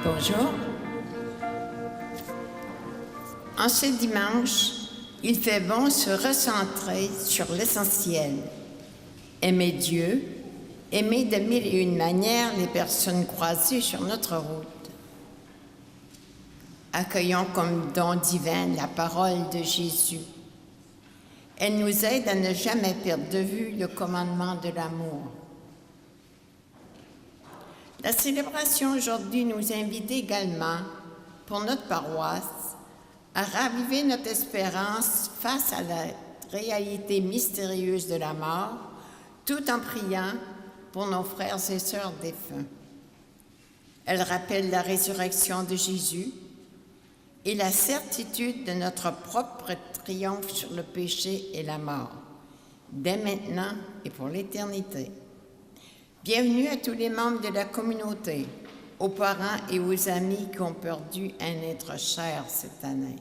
Bonjour. En ce dimanche, il fait bon se recentrer sur l'essentiel. Aimer Dieu, aimer de mille et une manières les personnes croisées sur notre route. Accueillons comme don divin la parole de Jésus. Elle nous aide à ne jamais perdre de vue le commandement de l'amour. La célébration aujourd'hui nous invite également, pour notre paroisse, à raviver notre espérance face à la réalité mystérieuse de la mort, tout en priant pour nos frères et sœurs défunts. Elle rappelle la résurrection de Jésus et la certitude de notre propre triomphe sur le péché et la mort, dès maintenant et pour l'éternité. Bienvenue à tous les membres de la communauté, aux parents et aux amis qui ont perdu un être cher cette année.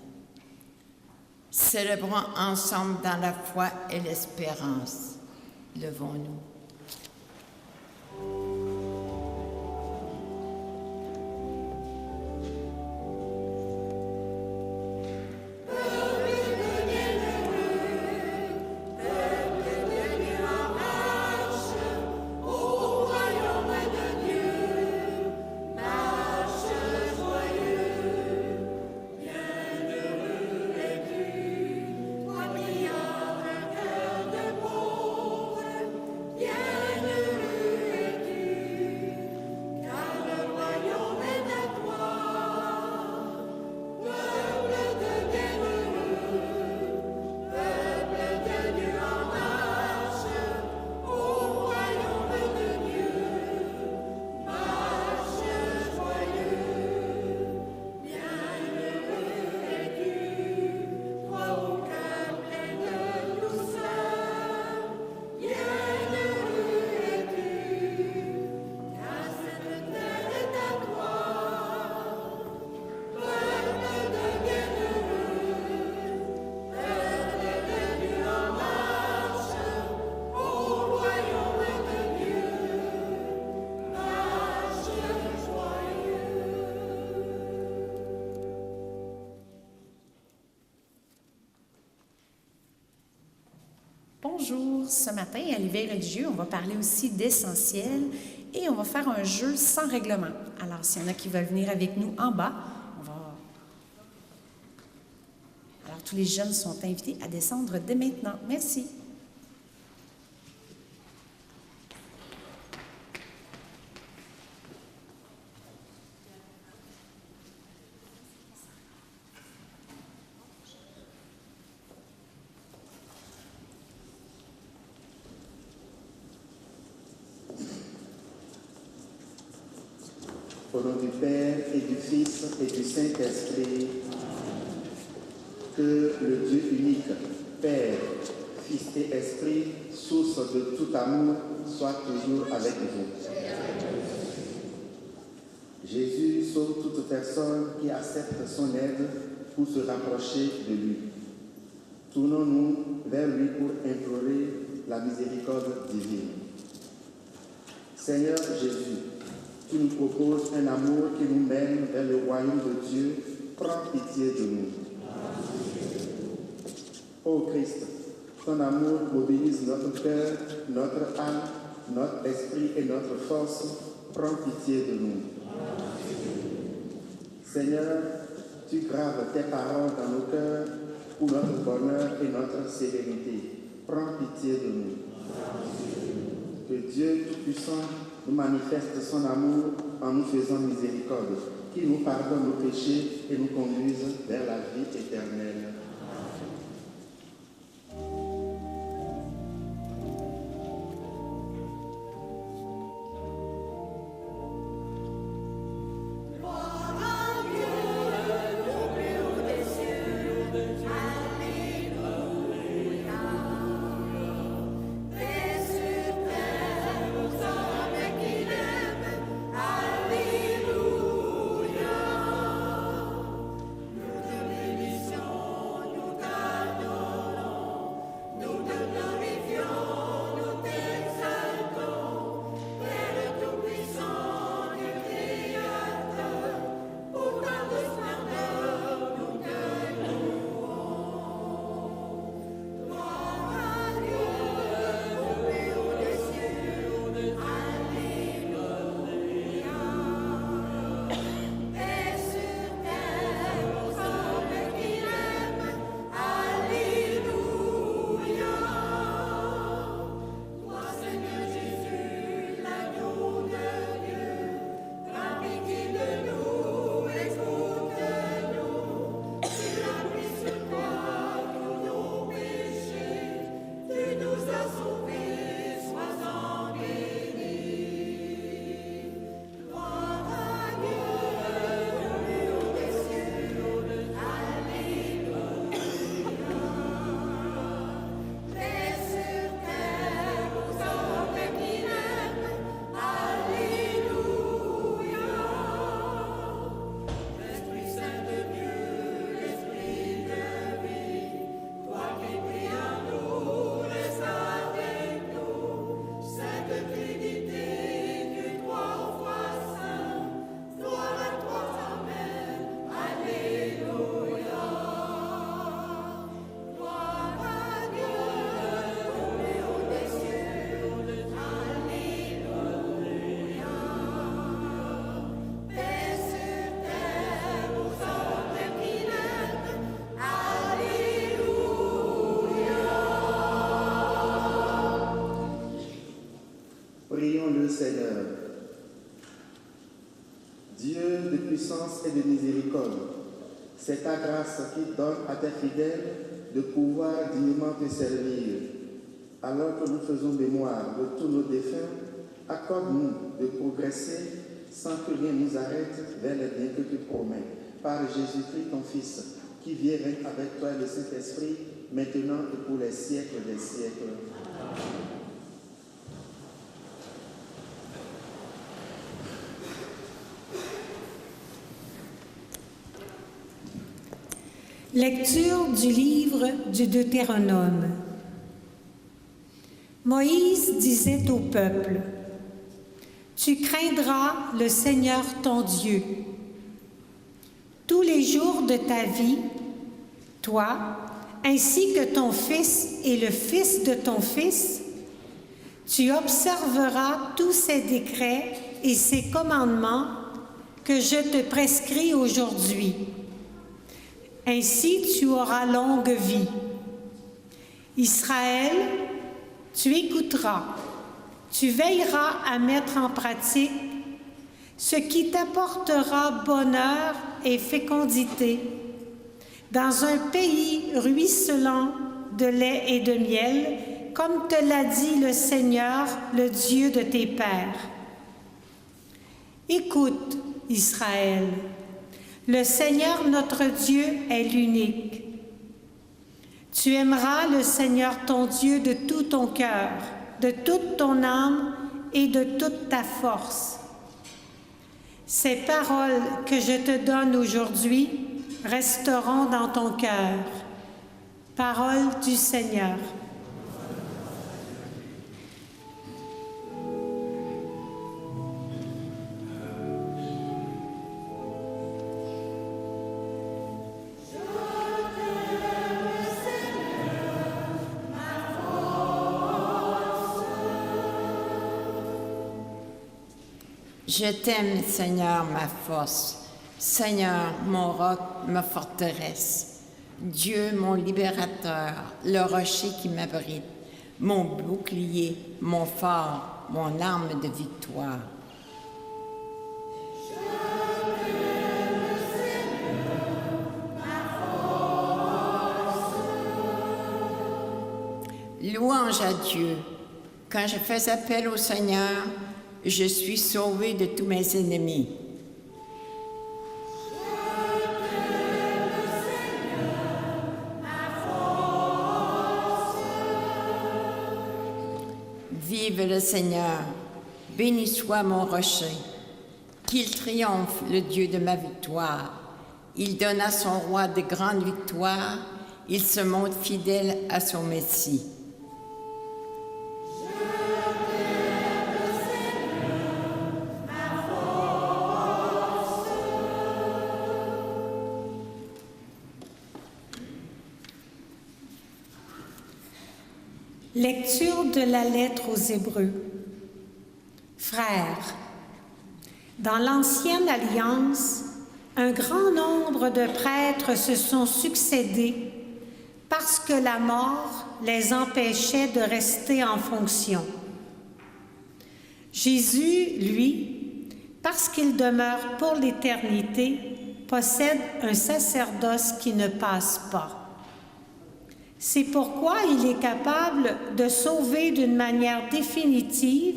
Célébrons ensemble dans la foi et l'espérance. Levons-nous. Bonjour, ce matin à l'éveil religieux, on va parler aussi d'essentiel et on va faire un jeu sans règlement. Alors, s'il y en a qui veulent venir avec nous en bas, Alors, tous les jeunes sont invités à descendre dès maintenant. Merci. Au nom du Père et du Fils et du Saint-Esprit, que le Dieu unique, Père, Fils et Esprit, source de tout amour, soit toujours avec vous. Jésus sauve toute personne qui accepte son aide pour se rapprocher de lui. Tournons-nous vers lui pour implorer la miséricorde divine. Seigneur Jésus, tu nous proposes un amour qui nous mène vers le royaume de Dieu. Prends pitié de nous. Ô Christ, ton amour mobilise notre cœur, notre âme, notre esprit et notre force. Prends pitié de nous. Seigneur, tu graves tes paroles dans nos cœurs pour notre bonheur et notre sérénité. Prends pitié de nous. Que Dieu Tout-Puissant nous manifeste son amour en nous faisant miséricorde, qui nous pardonne nos péchés et nous conduise vers la vie éternelle. Seigneur. Dieu de puissance et de miséricorde, c'est ta grâce qui donne à tes fidèles de pouvoir dignement te servir. Alors que nous faisons mémoire de tous nos défunts, accorde-nous de progresser sans que rien nous arrête vers les biens que tu promets. Par Jésus-Christ, ton Fils, qui vit et règne avec toi et le Saint-Esprit, maintenant et pour les siècles des siècles. Lecture du livre du Deutéronome. Moïse disait au peuple: « Tu craindras le Seigneur ton Dieu. Tous les jours de ta vie, toi, ainsi que ton fils et le fils de ton fils, tu observeras tous ces décrets et ces commandements que je te prescris aujourd'hui. Ainsi tu auras longue vie. Israël, tu écouteras, tu veilleras à mettre en pratique ce qui t'apportera bonheur et fécondité dans un pays ruisselant de lait et de miel, comme te l'a dit le Seigneur, le Dieu de tes pères. Écoute, Israël, le Seigneur notre Dieu est l'unique. Tu aimeras le Seigneur ton Dieu de tout ton cœur, de toute ton âme et de toute ta force. Ces paroles que je te donne aujourd'hui resteront dans ton cœur. Parole du Seigneur. Je t'aime, Seigneur, ma force, Seigneur, mon roc, ma forteresse, Dieu, mon libérateur, le rocher qui m'abrite, mon bouclier, mon phare, mon arme de victoire. Louange à Dieu. Quand je fais appel au Seigneur, je suis sauvé de tous mes ennemis. Vive le Seigneur, béni soit mon rocher. Qu'il triomphe le Dieu de ma victoire. Il donne à son roi de grandes victoires. Il se montre fidèle à son Messie. Lecture de la lettre aux Hébreux. Frères, dans l'Ancienne Alliance, un grand nombre de prêtres se sont succédés parce que la mort les empêchait de rester en fonction. Jésus, lui, parce qu'il demeure pour l'éternité, possède un sacerdoce qui ne passe pas. C'est pourquoi il est capable de sauver d'une manière définitive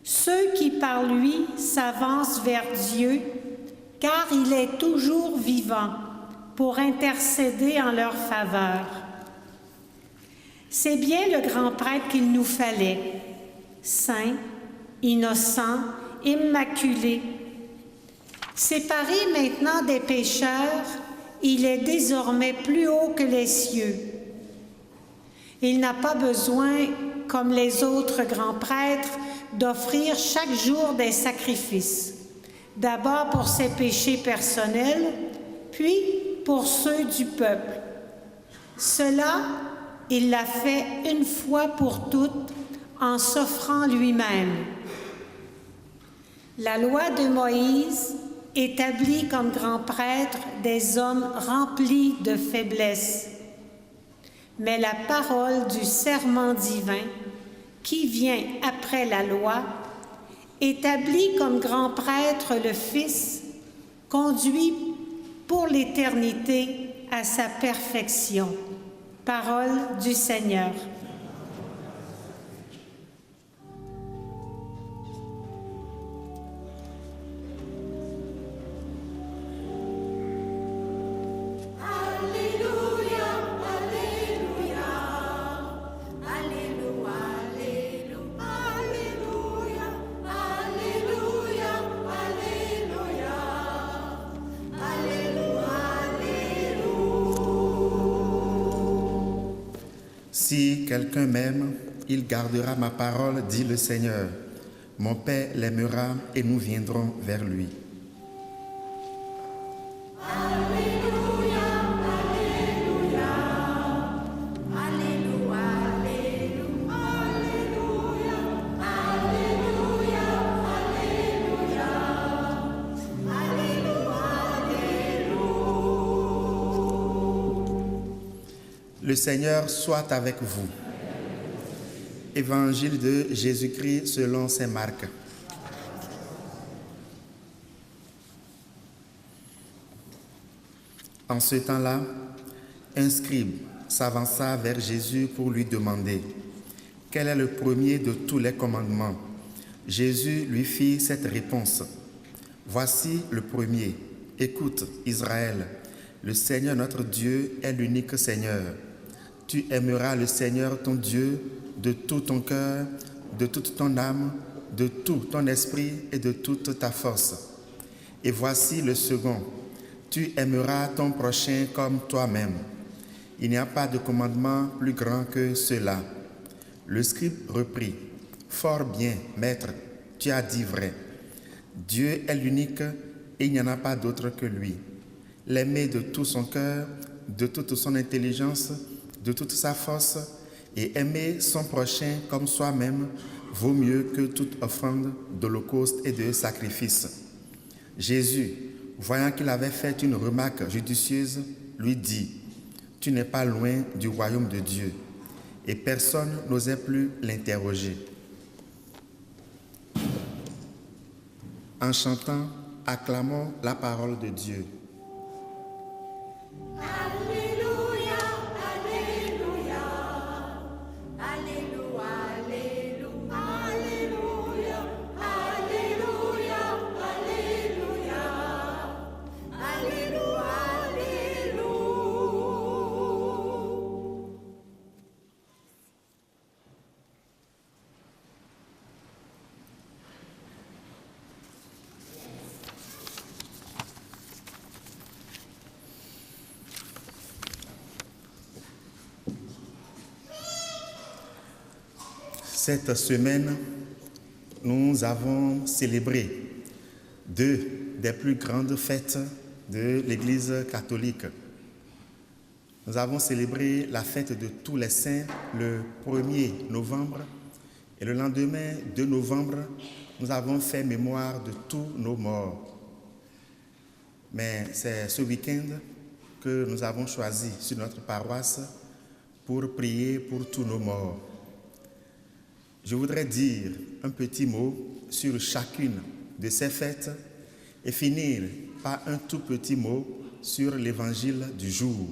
ceux qui par lui s'avancent vers Dieu, car il est toujours vivant pour intercéder en leur faveur. C'est bien le grand prêtre qu'il nous fallait, saint, innocent, immaculé. Séparé maintenant des pécheurs, il est désormais plus haut que les cieux. Il n'a pas besoin, comme les autres grands prêtres, d'offrir chaque jour des sacrifices, d'abord pour ses péchés personnels, puis pour ceux du peuple. Cela, il l'a fait une fois pour toutes en s'offrant lui-même. La loi de Moïse établit comme grands prêtres des hommes remplis de faiblesse. Mais la parole du serment divin, qui vient après la loi, établi comme grand prêtre le Fils, conduit pour l'éternité à sa perfection. Parole du Seigneur. Si quelqu'un m'aime, il gardera ma parole, dit le Seigneur. Mon Père l'aimera et nous viendrons vers lui. Le Seigneur soit avec vous. Évangile de Jésus-Christ selon saint Marc. En ce temps-là, un scribe s'avança vers Jésus pour lui demander « Quel est le premier de tous les commandements ?» Jésus lui fit cette réponse « Voici le premier. Écoute, Israël, le Seigneur notre Dieu est l'unique Seigneur. Tu aimeras le Seigneur ton Dieu de tout ton cœur, de toute ton âme, de tout ton esprit et de toute ta force. Et voici le second. Tu aimeras ton prochain comme toi-même. Il n'y a pas de commandement plus grand que cela. » Le scribe reprit. « Fort bien, maître, tu as dit vrai. Dieu est l'unique et il n'y en a pas d'autre que lui. L'aimer de tout son cœur, de toute son intelligence, de toute sa force, et aimer son prochain comme soi-même vaut mieux que toute offrande d'holocauste et de sacrifice. » Jésus, voyant qu'il avait fait une remarque judicieuse, lui dit « Tu n'es pas loin du royaume de Dieu. » Et personne n'osait plus l'interroger. En chantant, acclamons la parole de Dieu. Cette semaine, nous avons célébré deux des plus grandes fêtes de l'Église catholique. Nous avons célébré la fête de tous les saints le 1er novembre et le lendemain 2 novembre, nous avons fait mémoire de tous nos morts. Mais c'est ce week-end que nous avons choisi sur notre paroisse pour prier pour tous nos morts. Je voudrais dire un petit mot sur chacune de ces fêtes et finir par un tout petit mot sur l'évangile du jour.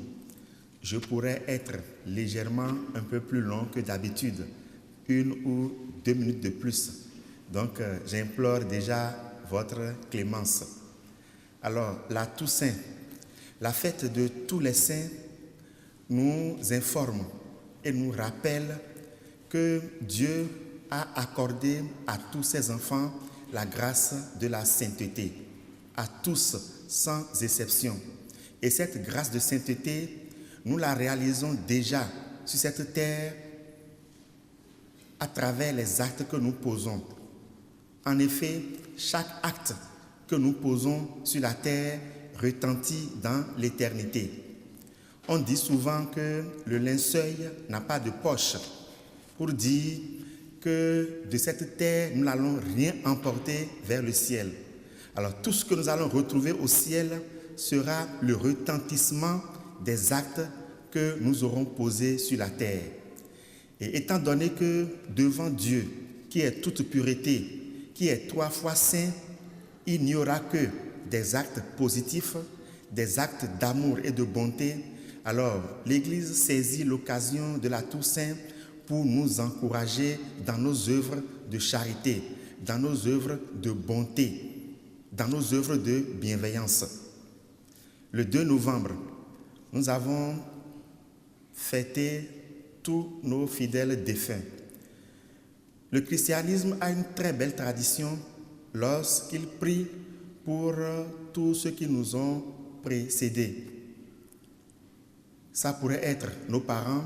Je pourrais être légèrement un peu plus long que d'habitude, 1 ou 2 minutes de plus. Donc, j'implore déjà votre clémence. Alors, la Toussaint, la fête de tous les saints, nous informe et nous rappelle que Dieu a accordé à tous ses enfants la grâce de la sainteté, à tous sans exception. Et cette grâce de sainteté, nous la réalisons déjà sur cette terre à travers les actes que nous posons. En effet, chaque acte que nous posons sur la terre retentit dans l'éternité. On dit souvent que le linceul n'a pas de poche, pour dire que de cette terre, nous n'allons rien emporter vers le ciel. Alors tout ce que nous allons retrouver au ciel sera le retentissement des actes que nous aurons posés sur la terre. Et étant donné que devant Dieu, qui est toute pureté, qui est 3 fois saint, il n'y aura que des actes positifs, des actes d'amour et de bonté. Alors, l'Église saisit l'occasion de la Toussaint pour nous encourager dans nos œuvres de charité, dans nos œuvres de bonté, dans nos œuvres de bienveillance. Le 2 novembre, nous avons fêté tous nos fidèles défunts. Le christianisme a une très belle tradition lorsqu'il prie pour tous ceux qui nous ont précédés. Ça pourrait être nos parents,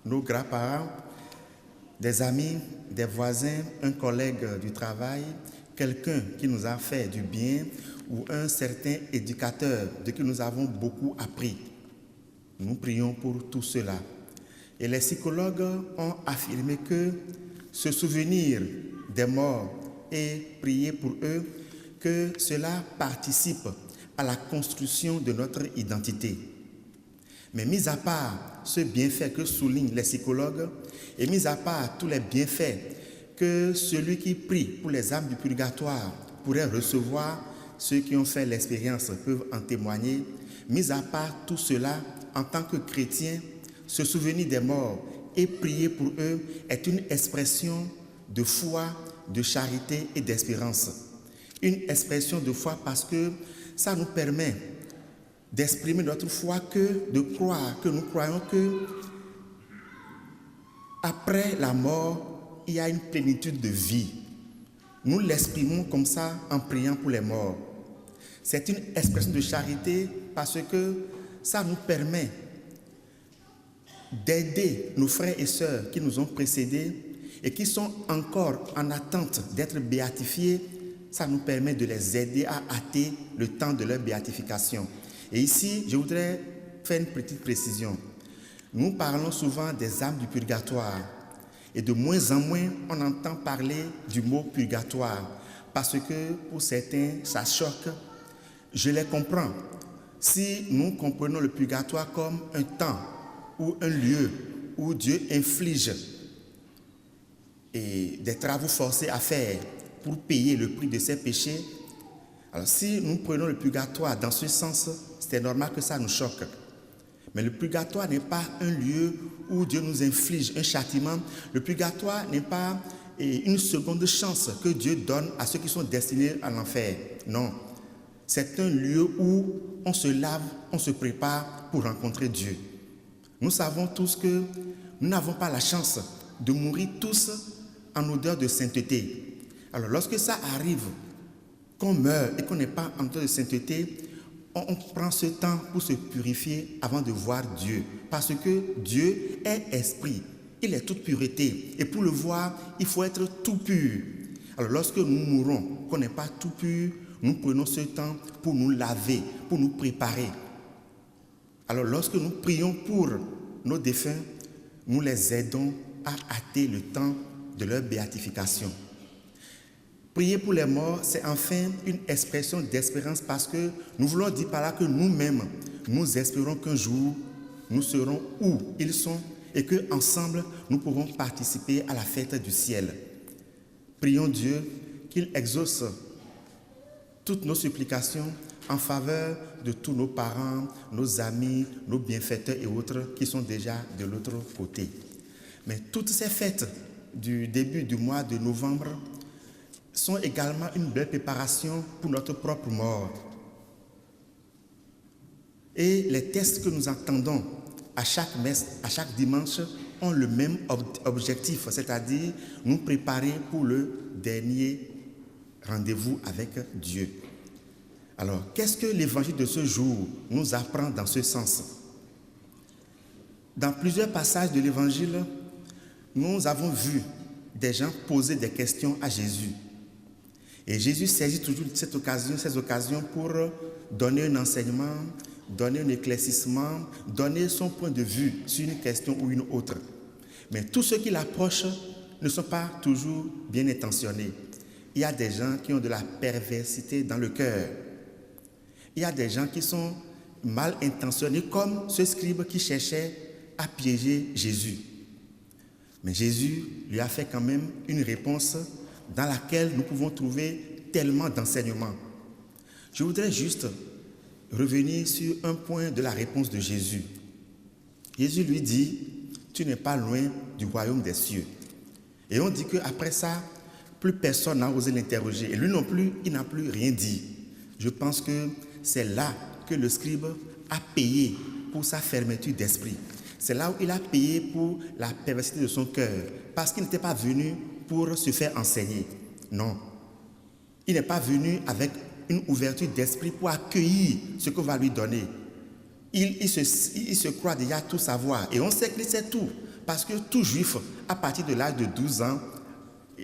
nos grands-parents, des amis, des voisins, un collègue du travail, quelqu'un qui nous a fait du bien ou un certain éducateur de qui nous avons beaucoup appris. Nous prions pour tout cela. Et les psychologues ont affirmé que se souvenir des morts et prier pour eux, que cela participe à la construction de notre identité. Mais mis à part ce bienfait que soulignent les psychologues et mis à part tous les bienfaits que celui qui prie pour les âmes du purgatoire pourrait recevoir, ceux qui ont fait l'expérience peuvent en témoigner, mis à part tout cela, en tant que chrétien, se souvenir des morts et prier pour eux est une expression de foi, de charité et d'espérance. Une expression de foi parce que ça nous permet d'exprimer notre foi, de croire, que nous croyons que après la mort, il y a une plénitude de vie. Nous l'exprimons comme ça en priant pour les morts. C'est une expression de charité parce que ça nous permet d'aider nos frères et sœurs qui nous ont précédés et qui sont encore en attente d'être béatifiés. Ça nous permet de les aider à hâter le temps de leur béatification. Et ici, je voudrais faire une petite précision. Nous parlons souvent des âmes du purgatoire et de moins en moins, on entend parler du mot purgatoire parce que pour certains, ça choque. Je les comprends. Si nous comprenons le purgatoire comme un temps ou un lieu où Dieu inflige des travaux forcés à faire pour payer le prix de ses péchés, alors si nous prenons le purgatoire dans ce sens, c'est normal que ça nous choque. Mais le purgatoire n'est pas un lieu où Dieu nous inflige un châtiment. Le purgatoire n'est pas une seconde chance que Dieu donne à ceux qui sont destinés à l'enfer. Non. C'est un lieu où on se lave, on se prépare pour rencontrer Dieu. Nous savons tous que nous n'avons pas la chance de mourir tous en odeur de sainteté. Alors lorsque ça arrive, qu'on meurt et qu'on n'est pas en odeur de sainteté, on prend ce temps pour se purifier avant de voir Dieu. Parce que Dieu est esprit, il est toute pureté. Et pour le voir, il faut être tout pur. Alors lorsque nous mourons, qu'on n'est pas tout pur, nous prenons ce temps pour nous laver, pour nous préparer. Alors lorsque nous prions pour nos défunts, nous les aidons à hâter le temps de leur béatification. Prier pour les morts, c'est enfin une expression d'espérance parce que nous voulons dire par là que nous-mêmes, nous espérons qu'un jour, nous serons où ils sont et qu'ensemble, nous pourrons participer à la fête du ciel. Prions Dieu qu'il exauce toutes nos supplications en faveur de tous nos parents, nos amis, nos bienfaiteurs et autres qui sont déjà de l'autre côté. Mais toutes ces fêtes du début du mois de novembre sont également une belle préparation pour notre propre mort. Et les textes que nous entendons à chaque messe, à chaque dimanche, ont le même objectif, c'est-à-dire nous préparer pour le dernier rendez-vous avec Dieu. Alors, qu'est-ce que l'évangile de ce jour nous apprend dans ce sens? Dans plusieurs passages de l'évangile, nous avons vu des gens poser des questions à Jésus. Et Jésus saisit toujours ces occasions pour donner un enseignement, donner un éclaircissement, donner son point de vue sur une question ou une autre. Mais tous ceux qui l'approchent ne sont pas toujours bien intentionnés. Il y a des gens qui ont de la perversité dans le cœur. Il y a des gens qui sont mal intentionnés, comme ce scribe qui cherchait à piéger Jésus. Mais Jésus lui a fait quand même une réponse dans laquelle nous pouvons trouver tellement d'enseignements. Je voudrais juste revenir sur un point de la réponse de Jésus. Jésus lui dit, tu n'es pas loin du royaume des cieux. Et on dit qu'après ça, plus personne n'a osé l'interroger. Et lui non plus, il n'a plus rien dit. Je pense que c'est là que le scribe a payé pour sa fermeture d'esprit. C'est là où il a payé pour la perversité de son cœur. Parce qu'il n'était pas venu pour se faire enseigner. Non. Il n'est pas venu avec une ouverture d'esprit pour accueillir ce qu'on va lui donner. Il se croit déjà tout savoir. Et on sait qu'il sait tout. Parce que tout juif, à partir de l'âge de 12 ans,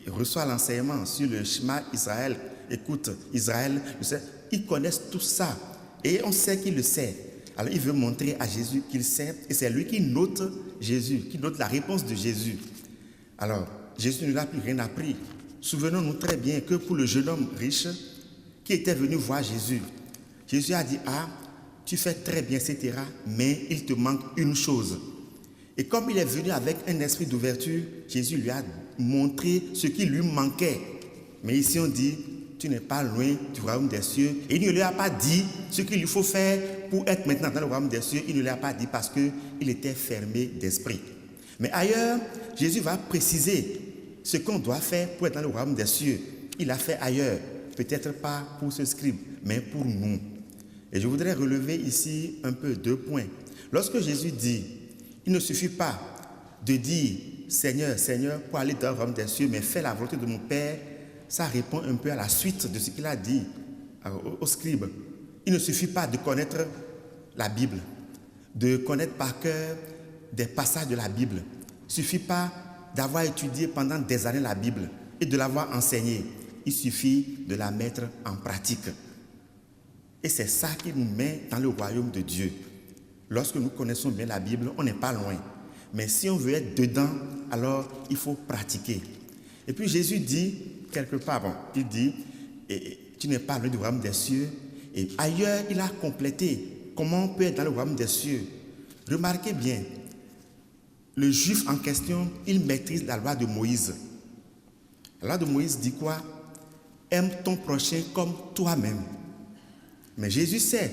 reçoit l'enseignement sur le Shema Israël. Écoute, Israël, ils connaissent tout ça. Et on sait qu'il le sait. Alors il veut montrer à Jésus qu'il sait. Et c'est lui qui note Jésus, qui note la réponse de Jésus. Alors, Jésus ne lui a plus rien appris. Souvenons-nous très bien que pour le jeune homme riche qui était venu voir Jésus, Jésus a dit, ah, tu fais très bien, etc. Mais il te manque une chose. Et comme il est venu avec un esprit d'ouverture, Jésus lui a montré ce qui lui manquait. Mais ici on dit, tu n'es pas loin du royaume des cieux. Et il ne lui a pas dit ce qu'il lui faut faire pour être maintenant dans le royaume des cieux. Il ne lui a pas dit parce qu'il était fermé d'esprit. Mais ailleurs, Jésus va préciser ce qu'on doit faire pour être dans le royaume des cieux. Il l'a fait ailleurs, peut-être pas pour ce scribe, mais pour nous. Et je voudrais relever ici un peu 2 points. Lorsque Jésus dit, il ne suffit pas de dire Seigneur, Seigneur, pour aller dans le royaume des cieux, mais fais la volonté de mon Père, ça répond un peu à la suite de ce qu'il a dit au scribe. Il ne suffit pas de connaître la Bible, de connaître par cœur des passages de la Bible. Il ne suffit pas d'avoir étudié pendant des années la Bible et de l'avoir enseignée. Il suffit de la mettre en pratique. Et c'est ça qui nous met dans le royaume de Dieu. Lorsque nous connaissons bien la Bible, on n'est pas loin. Mais si on veut être dedans, alors il faut pratiquer. Et puis Jésus dit, quelque part, il dit, tu n'es pas loin du royaume des cieux. Et ailleurs, il a complété comment on peut être dans le royaume des cieux. Remarquez bien, le juif en question, il maîtrise la loi de Moïse. La loi de Moïse dit quoi? Aime ton prochain comme toi-même. Mais Jésus sait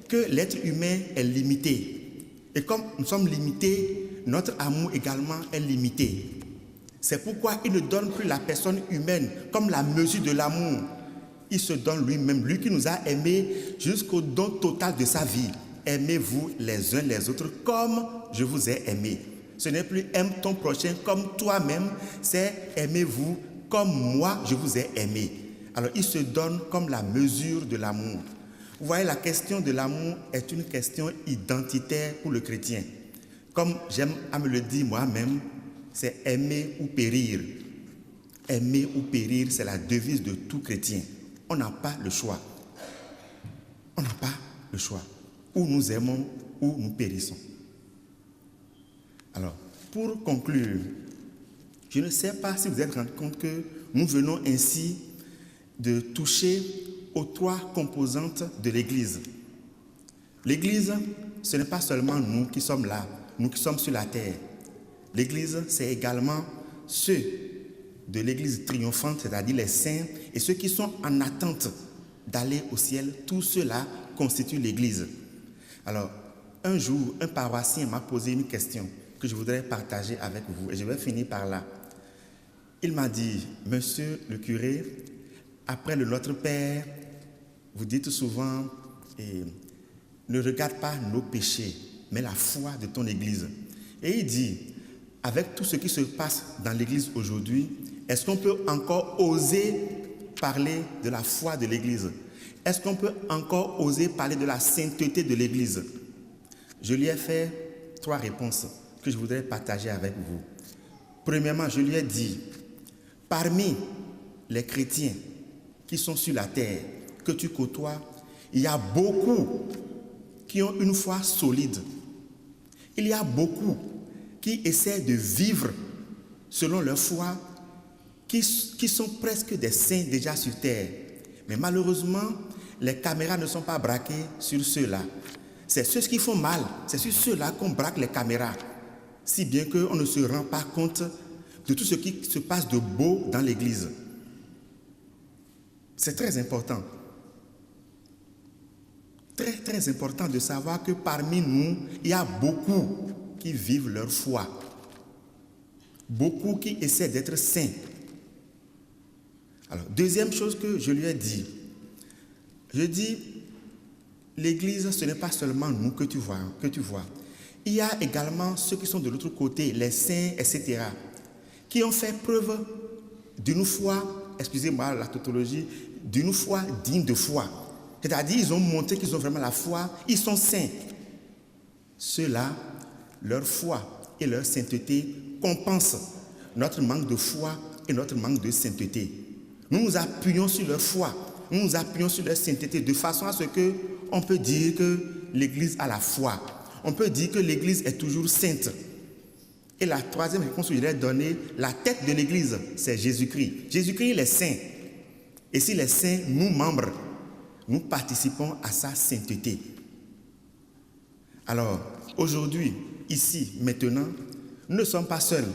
que l'être humain est limité. Et comme nous sommes limités, notre amour également est limité. C'est pourquoi il ne donne plus la personne humaine comme la mesure de l'amour. Il se donne lui-même, lui qui nous a aimés jusqu'au don total de sa vie. Aimez-vous les uns les autres comme je vous ai aimés. Ce n'est plus aime ton prochain comme toi-même, c'est aimez-vous comme moi je vous ai aimé. Alors il se donne comme la mesure de l'amour. Vous voyez, la question de l'amour est une question identitaire pour le chrétien. Comme j'aime à me le dire moi-même, c'est aimer ou périr. Aimer ou périr, c'est la devise de tout chrétien. On n'a pas le choix. On n'a pas le choix. Ou nous aimons ou nous périssons. Alors, pour conclure, je ne sais pas si vous êtes rendu compte que nous venons ainsi de toucher aux 3 composantes de l'Église. L'Église, ce n'est pas seulement nous qui sommes là, nous qui sommes sur la terre. L'Église, c'est également ceux de l'Église triomphante, c'est-à-dire les saints, et ceux qui sont en attente d'aller au ciel. Tout cela constitue l'Église. Alors, un jour, un paroissien m'a posé une question que je voudrais partager avec vous, et je vais finir par là. Il m'a dit, monsieur le curé, après le Notre Père, vous dites souvent, ne regarde pas nos péchés, mais la foi de ton Église. Et il dit, avec tout ce qui se passe dans l'Église aujourd'hui, est-ce qu'on peut encore oser parler de la foi de l'Église? Est-ce qu'on peut encore oser parler de la sainteté de l'Église? Je lui ai fait 3 réponses que je voudrais partager avec vous. Premièrement, je lui ai dit, parmi les chrétiens qui sont sur la terre, que tu côtoies, il y a beaucoup qui ont une foi solide. Il y a beaucoup qui essaient de vivre selon leur foi, qui sont presque des saints déjà sur terre. Mais malheureusement, les caméras ne sont pas braquées sur ceux-là. C'est ceux qui font mal, c'est sur ceux-là qu'on braque les caméras. Si bien qu'on ne se rend pas compte de tout ce qui se passe de beau dans l'Église. C'est très important. Très, très important de savoir que parmi nous, il y a beaucoup qui vivent leur foi. Beaucoup qui essaient d'être saints. Alors, deuxième chose que je lui ai dit, je dis, l'Église, ce n'est pas seulement nous que tu vois. Il y a également ceux qui sont de l'autre côté, les saints, etc., qui ont fait preuve d'une foi, excusez-moi la tautologie, d'une foi digne de foi. C'est-à-dire, ils ont montré qu'ils ont vraiment la foi, ils sont saints. Ceux-là, leur foi et leur sainteté compensent notre manque de foi et notre manque de sainteté. Nous nous appuyons sur leur foi, nous nous appuyons sur leur sainteté, de façon à ce qu'on peut dire que l'Église a la foi. On peut dire que l'Église est toujours sainte. Et la troisième réponse que je vais donner, la tête de l'Église, c'est Jésus-Christ. Jésus-Christ, il est saint. Et s'il est saint, nous, membres, nous participons à sa sainteté. Alors, aujourd'hui, ici, maintenant, nous ne sommes pas seuls.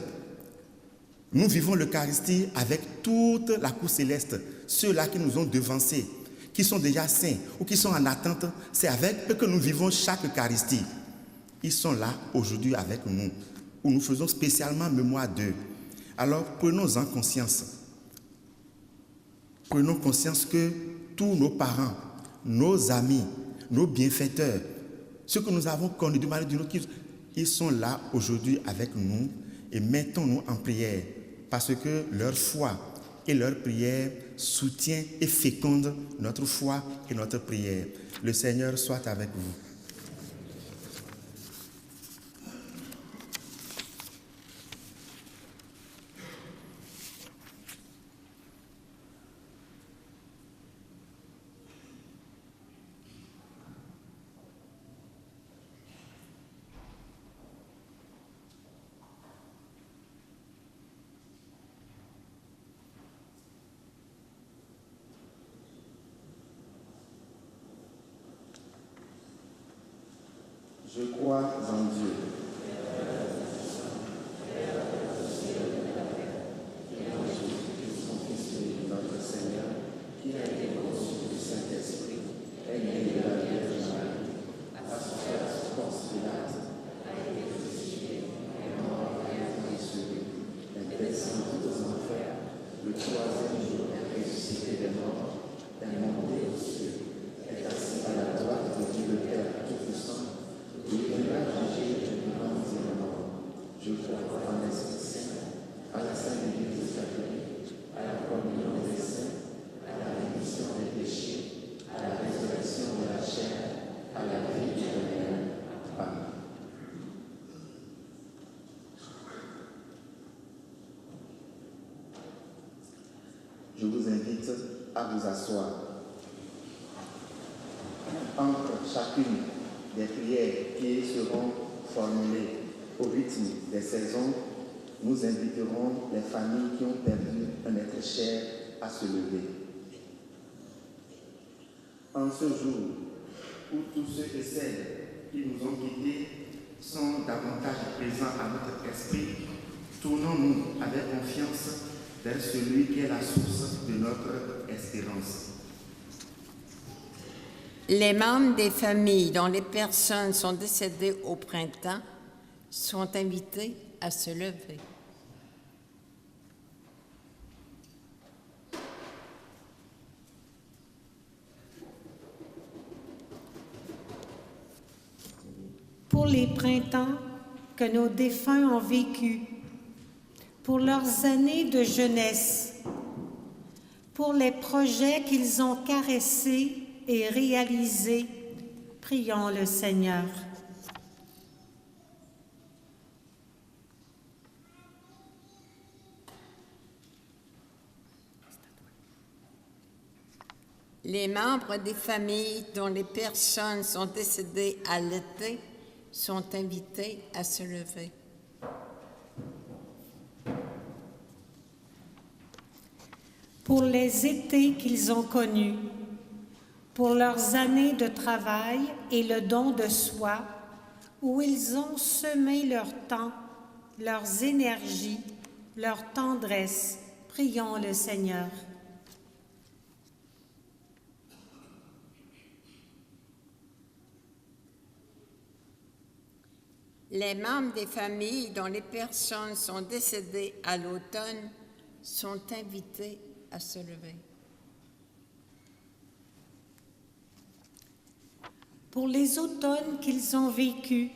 Nous vivons l'Eucharistie avec toute la cour céleste. Ceux-là qui nous ont devancés, qui sont déjà saints ou qui sont en attente, c'est avec eux que nous vivons chaque Eucharistie. Ils sont là aujourd'hui avec nous, où nous faisons spécialement mémoire d'eux. Alors, prenons-en conscience. Prenons conscience que tous nos parents, nos amis, nos bienfaiteurs, ceux que nous avons connus du mal et du autre, ils sont là aujourd'hui avec nous et mettons-nous en prière parce que leur foi et leur prière soutiennent et fécondent notre foi et notre prière. Le Seigneur soit avec vous. Je crois en Dieu. Notre Seigneur, qui a été conçu du Saint-Esprit, est né de la Vierge Marie, a souffert sous Ponce Pilate, a été crucifié, est mort et a été ressuscité, est descendu aux enfers, le troisième jour est ressuscité des morts, est monté aux cieux, est assis à la droite de Dieu le Père Tout-Puissant. Je crois en l'Esprit Saint, à la Sainte Église catholique, à la communion des saints, à la rémission des péchés, à la résurrection de la chair, à la vie éternelle. Amen. Je vous invite à vous asseoir. Entre chacune des prières qui seront formulées au rythme des saisons, nous inviterons les familles qui ont perdu un être cher à se lever. En ce jour où tous ceux et celles qui nous ont quittés sont davantage présents à notre esprit, tournons-nous avec confiance vers celui qui est la source de notre espérance. Les membres des familles dont les personnes sont décédées au printemps sont invités à se lever. Pour les printemps que nos défunts ont vécus, pour leurs années de jeunesse, pour les projets qu'ils ont caressés et réalisés, prions le Seigneur. Les membres des familles dont les personnes sont décédées à l'été sont invités à se lever. Pour les étés qu'ils ont connus, pour leurs années de travail et le don de soi, où ils ont semé leur temps, leurs énergies, leur tendresse, prions le Seigneur. Les membres des familles dont les personnes sont décédées à l'automne sont invités à se lever. Pour les automnes qu'ils ont vécus,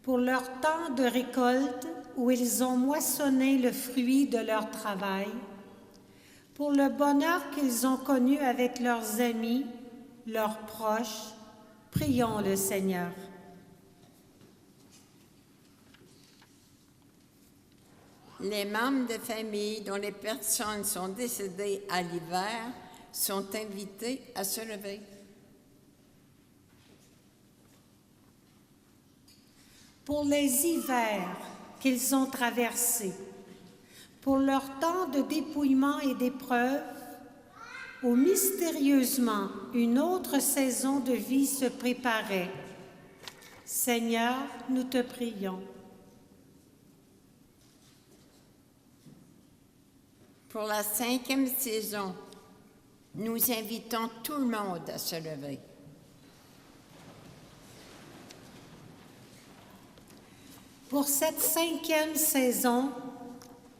pour leur temps de récolte où ils ont moissonné le fruit de leur travail, pour le bonheur qu'ils ont connu avec leurs amis, leurs proches, prions le Seigneur. Les membres de famille dont les personnes sont décédées à l'hiver sont invités à se lever. Pour les hivers qu'ils ont traversés, pour leur temps de dépouillement et d'épreuve, où mystérieusement une autre saison de vie se préparait. Seigneur, nous te prions. Pour la 5e saison, nous invitons tout le monde à se lever. Pour cette 5e saison,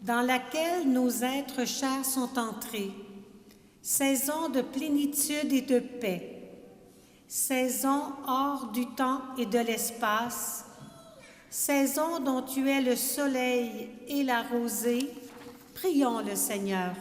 dans laquelle nos êtres chers sont entrés, saison de plénitude et de paix, saison hors du temps et de l'espace, saison dont tu es le soleil et la rosée, prions le Seigneur.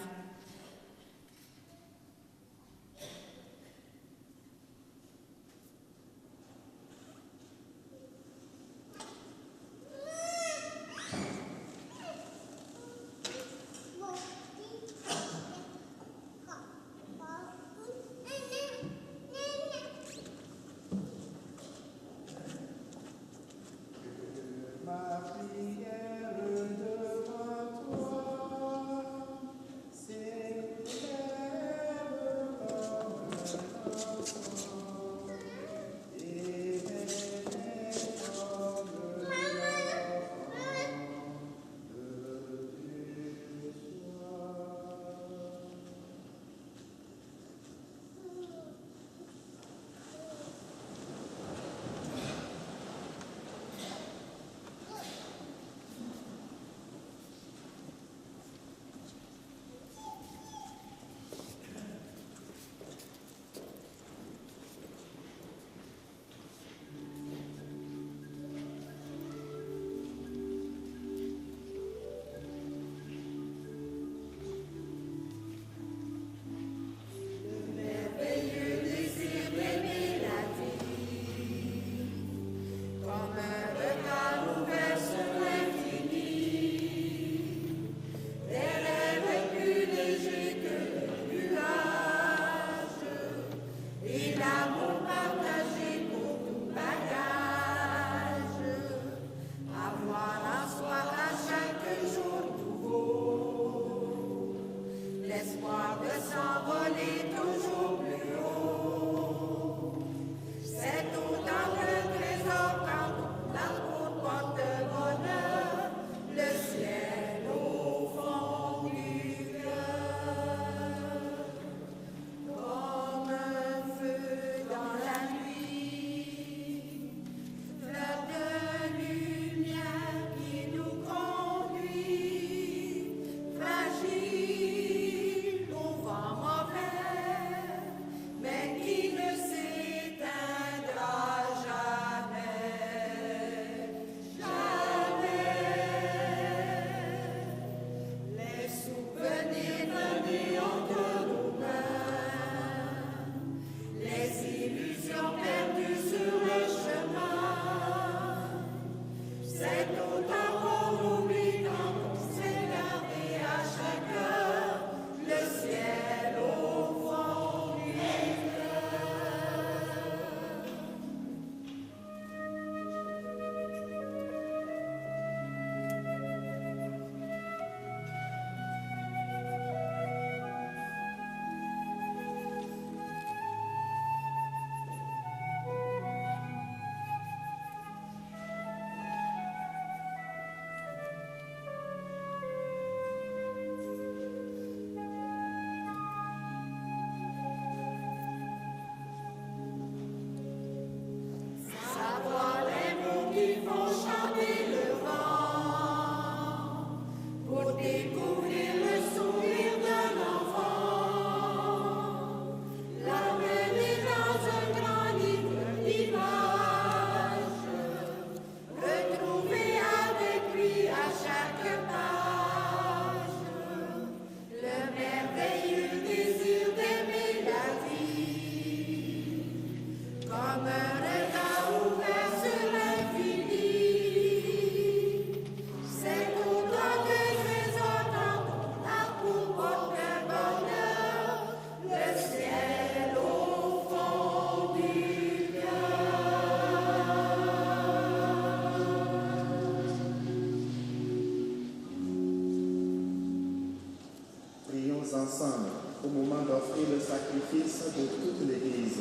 Prions ensemble au moment d'offrir le sacrifice de toute l'Église.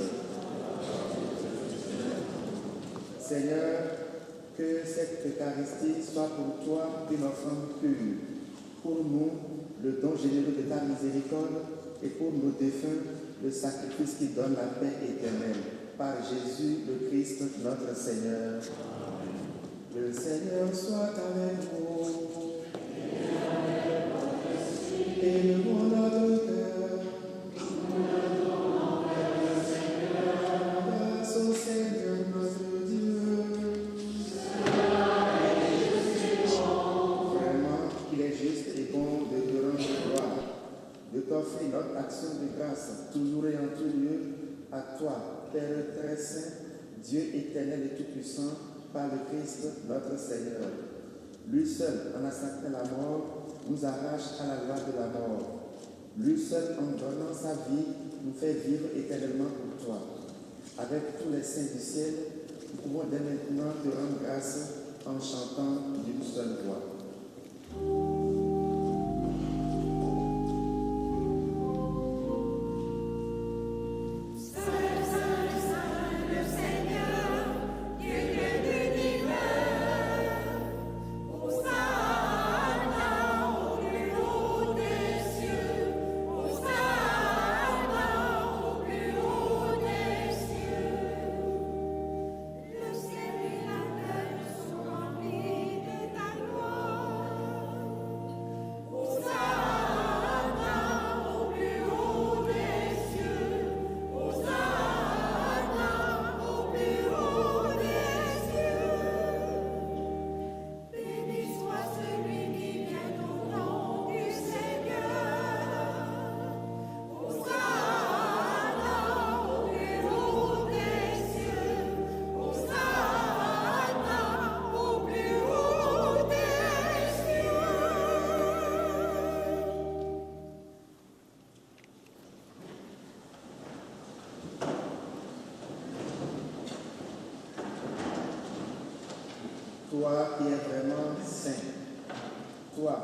Seigneur, que cette Eucharistie soit pour toi une offrande pure, pour nous le don généreux de ta miséricorde et pour nos défunts le sacrifice qui donne la paix éternelle. Par Jésus le Christ notre Seigneur. Le Seigneur soit avec vous. Élevons notre cœur. Grâce au Seigneur notre Dieu. Vraiment, il est juste et bon de te rendre gloire, de t'offrir notre action de grâce, toujours et en tout lieu, à toi, Père très saint, Dieu éternel et tout-puissant, par le Christ notre Seigneur. Lui seul, en acceptant la mort, nous arrache à la loi de la mort. Lui seul, en donnant sa vie, nous fait vivre éternellement pour toi. Avec tous les saints du ciel, nous pouvons dès maintenant te rendre grâce en chantant d'une seule voix. Toi qui es vraiment saint, toi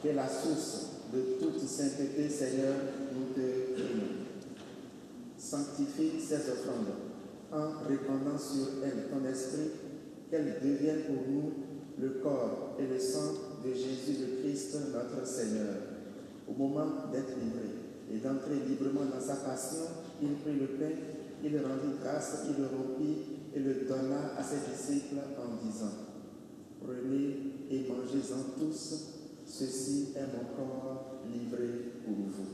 qui es la source de toute sainteté, Seigneur, nous te prions. Sanctifie ces offrandes en répandant sur elles ton esprit, qu'elles deviennent pour nous le corps et le sang de Jésus le Christ, notre Seigneur. Au moment d'être livré et d'entrer librement dans sa passion, il prit le pain, il rendit grâce, il le rompit et le donna à ses disciples en disant: prenez et mangez-en tous, ceci est mon corps livré pour vous.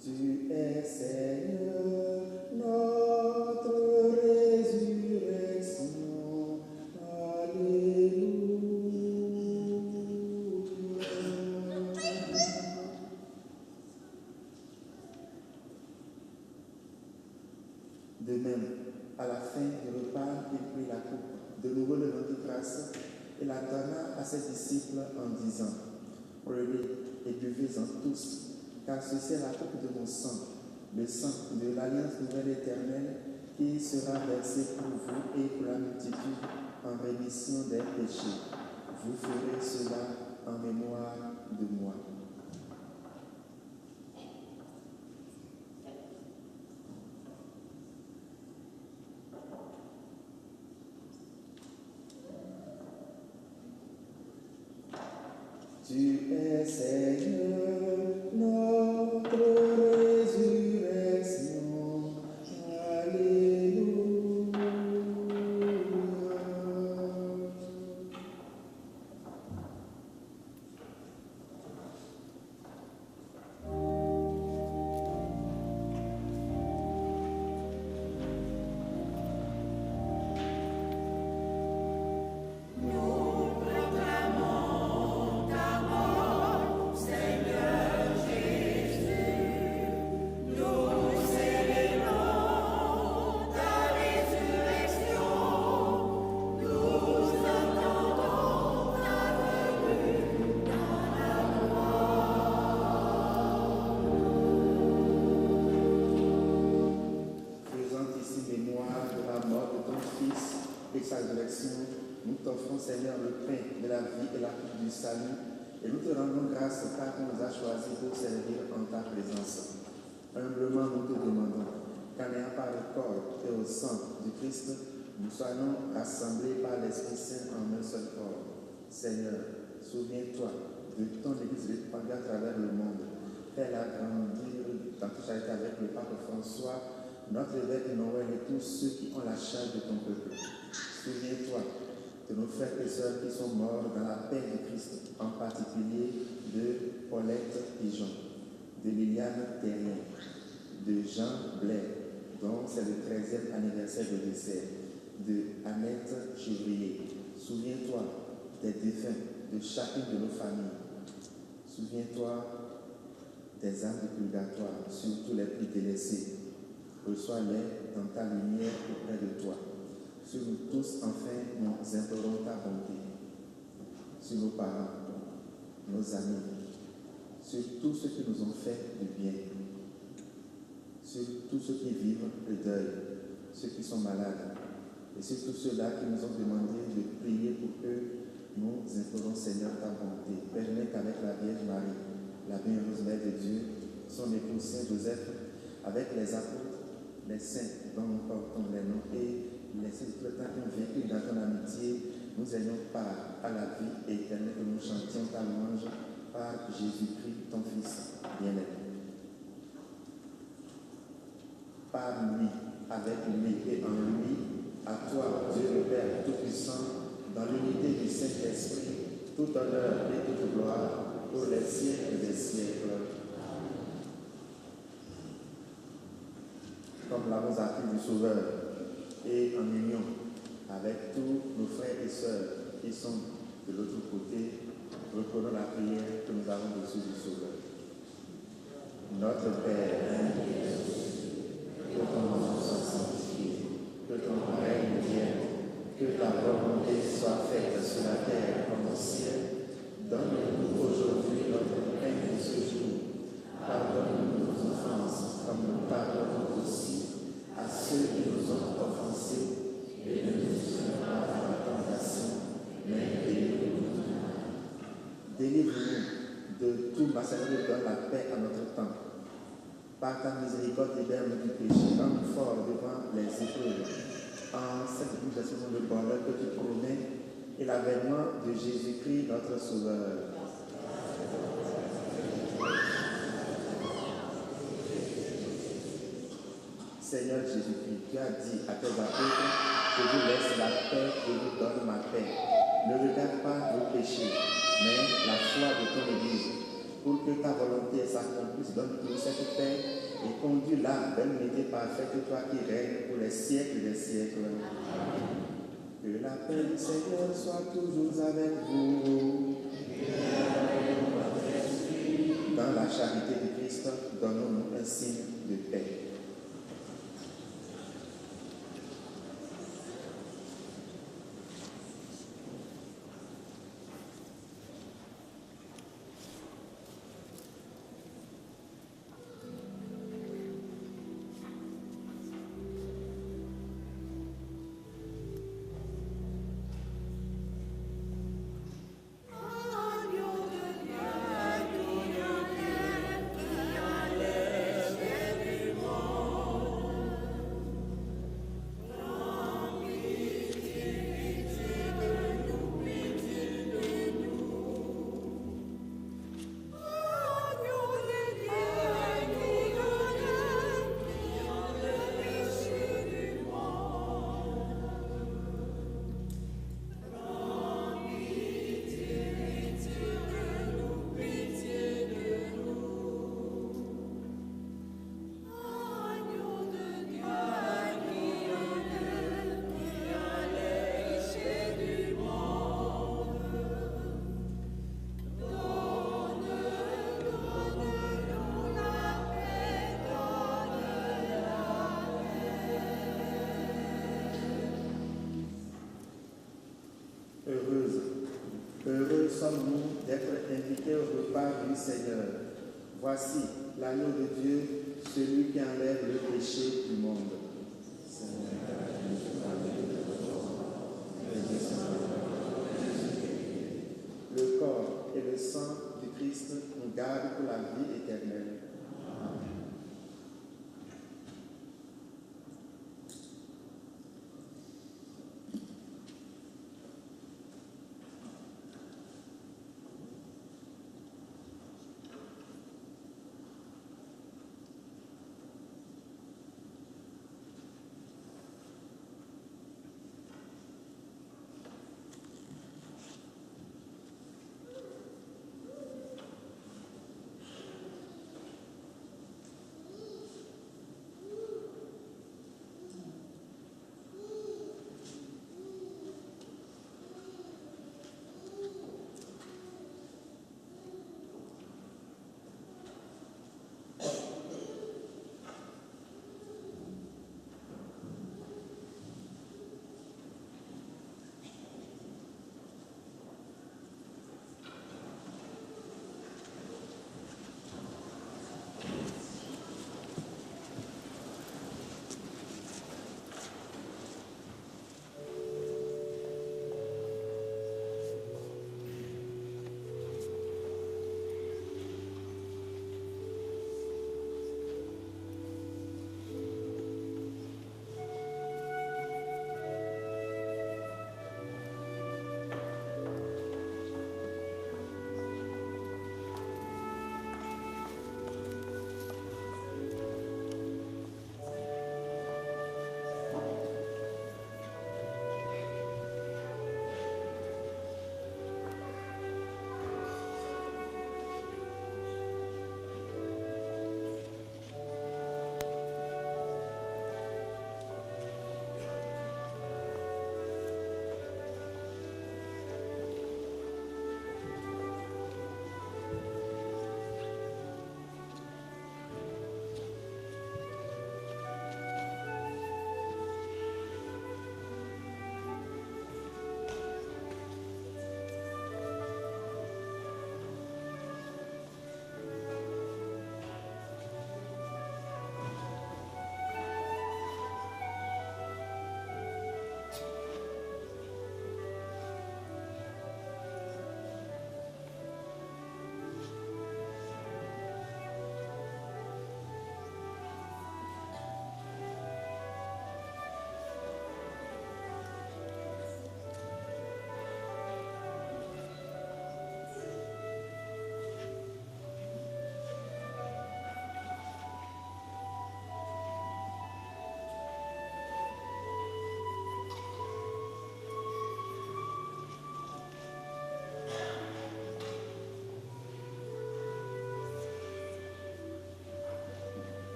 Tu es Seigneur, notre résurrection. Alléluia. De même, à la fin du repas, il prit la coupe, de nouveau le rendit grâce et la donna à ses disciples en disant: prenez et buvez-en tous, car ceci est la coupe de mon sang, le sang de l'alliance nouvelle éternelle, qui sera versé pour vous et pour la multitude en rémission des péchés. Vous ferez cela en mémoire de moi. Tu es Seigneur, notre résurrection. Alléluia. Nous proclamons ta mort, Seigneur. mémoire de la mort de ton Fils et sa résurrection, nous t'offrons, Seigneur, le pain de la vie et la coupe du salut, et nous te rendons grâce car tu nous as choisis pour servir en ta présence. Humblement, nous te demandons qu'en ayant par le corps et au sang du Christ, nous soyons rassemblés par l'Esprit Saint en un seul corps. Seigneur, souviens-toi de ton Église répandue à travers le monde. Fais-la grandir dans toute charité avec le pape François, notre évêque Noël et tous ceux qui ont la charge de ton peuple. Souviens-toi de nos frères et sœurs qui sont morts dans la paix du Christ, en particulier de Paulette Pigeon, de Liliane Terrien, de Jean Blair, dont c'est le 13e anniversaire de décès, de Annette Chevrier. Souviens-toi des défunts de chacune de nos familles. Souviens-toi des âmes du purgatoire, surtout les plus délaissés. Reçois-les dans ta lumière auprès de toi. Sur nous tous, enfin, nous implorons ta bonté. Sur nos parents, nos amis, sur tous ceux qui nous ont fait du bien, sur tous ceux qui vivent le deuil, ceux qui sont malades, et sur tous ceux-là qui nous ont demandé de prier pour eux. Nous implorons, Seigneur, ta bonté. Permets qu'avec la Vierge Marie, la bienheureuse Mère de Dieu, son époux Saint Joseph, avec les apôtres, les saints dont nous portons les noms et les saints qui ont vécu dans ton amitié, nous ayons part à la vie éternelle, que nous chantions ta louange par Jésus-Christ, ton Fils bien-aimé. Par lui, avec lui et en lui, à toi, Dieu le Père Tout-Puissant, dans l'unité du Saint-Esprit, tout honneur et toute gloire pour les siècles des siècles. Comme l'avons appris du Sauveur, et en union avec tous nos frères et sœurs qui sont de l'autre côté, reprenons la prière que nous avons reçue du Sauveur. Notre Père, que ton nom soit sanctifié, que ton règne vienne, que ta volonté soit faite sur la terre comme au ciel. Donne-nous aujourd'hui notre pain de ce jour. Pardonne-nous nos offenses, comme nous pardonnons aussi à ceux qui nous ont offensés. Et ne nous soumets pas à la tentation, mais délivre-nous du mal. Délivre-nous de tout massacre, donne la paix à notre temps. Par ta miséricorde, libère-nous du péché, rends-nous forts devant les épreuves. En cette saison de bonheur que tu promets et l'avènement de Jésus-Christ, notre Sauveur. Seigneur Jésus-Christ, tu as dit à tes apôtres, je vous laisse la paix, je vous donne ma paix. Ne regarde pas vos péchés, mais la foi de ton Église. Pour que ta volonté s'accomplisse, donne-nous cette paix et conduis-la vers l'unité parfaite, toi qui règnes pour les siècles des siècles. Que la paix du Seigneur soit toujours avec vous. Dans la charité du Christ, donnons-nous un signe de paix. Heureux sommes-nous d'être invités au repas du Seigneur. Voici l'agneau de Dieu, celui qui enlève le péché du monde. Seigneur.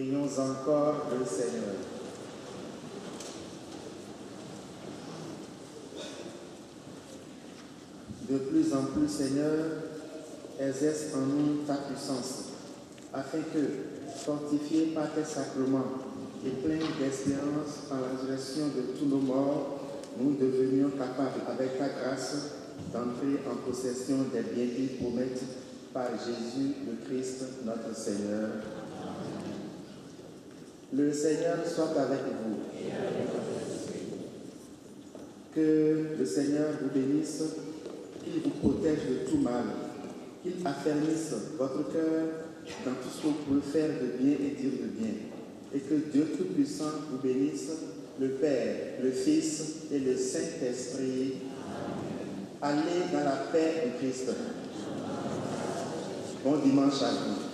Prions encore le Seigneur. De plus en plus, Seigneur, exerce en nous ta puissance, afin que, fortifiés par tes sacrements et pleins d'espérance par la résurrection de tous nos morts, nous devenions capables, avec ta grâce, d'entrer en possession des bienfaits promis par Jésus le Christ, notre Seigneur. Le Seigneur soit avec vous. Que le Seigneur vous bénisse, qu'il vous protège de tout mal, qu'il affermisse votre cœur dans tout ce que vous pouvez faire de bien et dire de bien, et que Dieu Tout-Puissant vous bénisse, le Père, le Fils et le Saint-Esprit. Allez dans la paix du Christ. Bon dimanche à vous.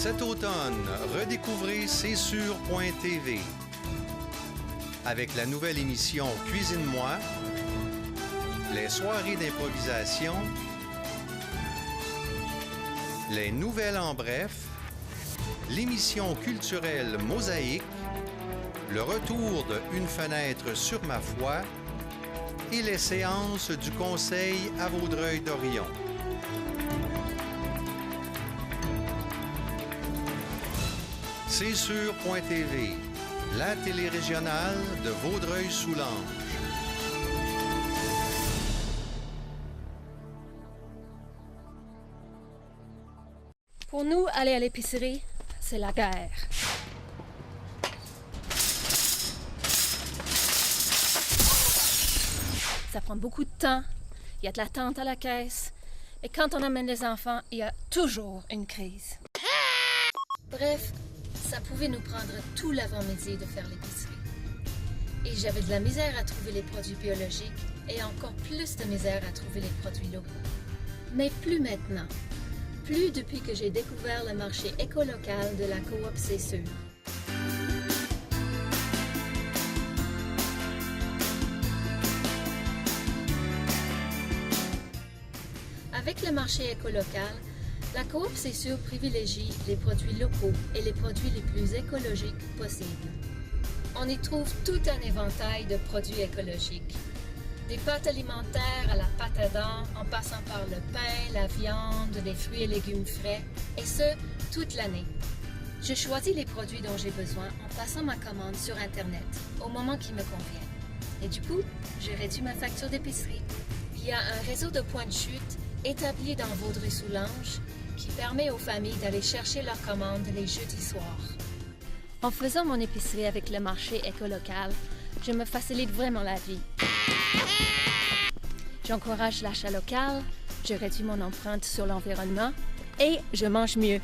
Cet automne, redécouvrez C'est sûr.tv avec la nouvelle émission Cuisine-moi, les soirées d'improvisation, les nouvelles en bref, l'émission culturelle Mosaïque, le retour de Une fenêtre sur ma foi et les séances du Conseil à Vaudreuil-Dorion. C'est sûr.tv, la télé régionale de Vaudreuil-Soulanges. Pour nous, aller à l'épicerie, c'est la guerre. Ça prend beaucoup de temps, il y a de l'attente à la caisse, et quand on amène les enfants, il y a toujours une crise. Bref, ça pouvait nous prendre tout l'avant-midi de faire l'épicerie. Et j'avais de la misère à trouver les produits biologiques et encore plus de misère à trouver les produits locaux. Mais plus maintenant. Plus depuis que j'ai découvert le marché éco-local de la coop C'est sûr. Avec le marché éco-local, la coop C'est sûr privilégie les produits locaux et les produits les plus écologiques possibles. On y trouve tout un éventail de produits écologiques. Des pâtes alimentaires à la pâte à dents, en passant par le pain, la viande, les fruits et légumes frais, et ce, toute l'année. Je choisis les produits dont j'ai besoin en passant ma commande sur Internet, au moment qui me convient. Et du coup, je réduis ma facture d'épicerie. Il y a un réseau de points de chute établi dans Vaudreuil-Soulanges qui permet aux familles d'aller chercher leurs commandes les jeudis soirs. En faisant mon épicerie avec le marché éco-local, je me facilite vraiment la vie. J'encourage l'achat local, je réduis mon empreinte sur l'environnement et je mange mieux.